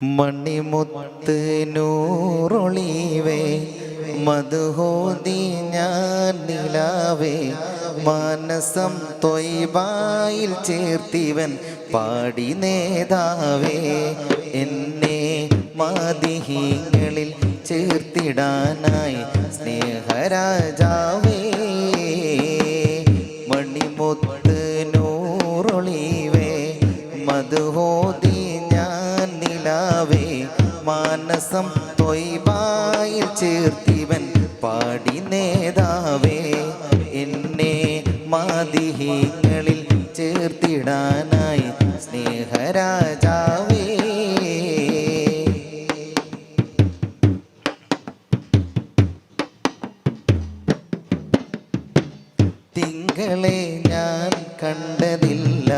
മണിമുത്ത് നൂറൊളിവേ മധുഹോദി ഞാൻ നിലാവേ മാനസം തൊയ്ബായിൽ ചേർത്തിവൻ പാടി നേതാവേ എന്നെ മാദിഹീങ്ങളിൽ ചേർത്തിടാനായി സ്നേഹരാജാവേ മണിമുത്ത് നൂറൊളിവേ മധുഹോദി ഞാൻ നിലാവേ മാനസം തൊയ്ബായിൽ ചേർത്തിവൻ പാടി നേതാവേ എന്നെ മാദിഹീങ്ങളിൽ ചേർത്തിടാനായി സ്നേഹരാജാവേ തിങ്കളെ ഞാൻ കണ്ടതില്ല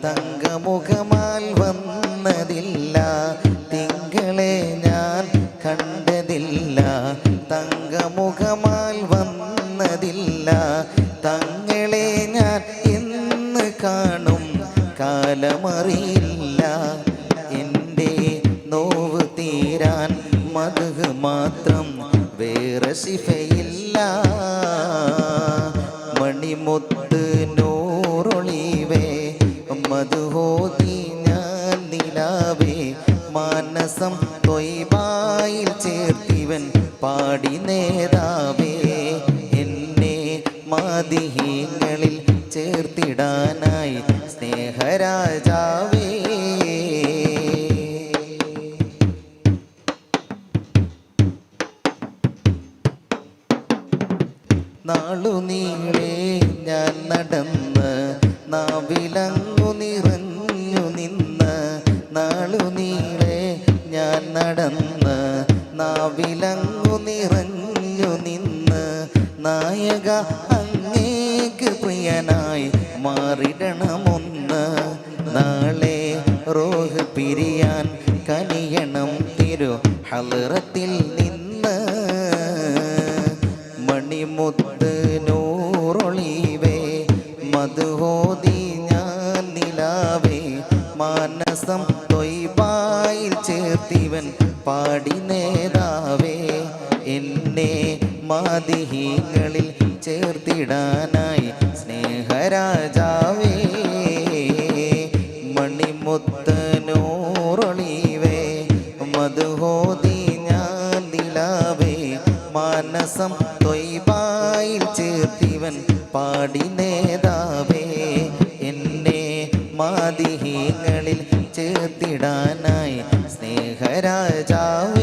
തങ്കമുഖമാൽ വന്നതില്ല തിങ്കളെ ഞാൻ കണ്ടതില്ല തങ്കമുഖമാൽ വന്നതില്ല തങ്ങളെ ഞാൻ എന്ന് കാണും കാലമറിയില്ല എൻ്റെ നോവ് തീരാൻ മധു മാത്രം വേറെ ശിഫയില്ല മണിമുത്ത് നൂറൊളിവേ മധുഹോദി ഞാൻ നിലാവേ മാനസം തൊയ്ബായിൽ ചേർത്തിവൻ പാടി നേതാവേ എന്നെ മാദിഹീങ്ങളിൽ ചേർത്തിടാനായി സ്നേഹരാജാവേ നാളുനീളെ ഞാൻ നടന്ന് നാവിലങ്ങു നിറഞ്ഞു നിന്ന് നാളുനീളെ ഞാൻ നടന്ന് നാവിലങ്ങു നിറഞ്ഞു നിന്ന് നായക അങ്ങേക്ക് പ്രിയനായി മാറിടണമൊന്ന് നാളെ റോഹ് പിരിയാൻ കനിയണം തിരു ഹളറത്തിൽ നിന്ന് മണിമുത്ത് നൂറൊളിവേ മധുഹോദി ഞാൻ നിലാവേ മാനസം തൊയ്ബായിൽ ചേർത്തിവൻ പാടി നേതാവേ എന്നെ മാദിഹീങ്ങളിൽ ചേർത്തിടാനായി സ്നേഹരാജാവേ മണിമുത്ത് നൂറൊളിവേ മധുഹോദി ഞാൻ നിലാവേ മാനസം തൊയ്ബായിൽ ചേർത്തിവൻ പാടി നേതാവേ എന്നെ മാദിഹീങ്ങളിൽ ചേർത്തിടാനായി സ്നേഹരാജാവേ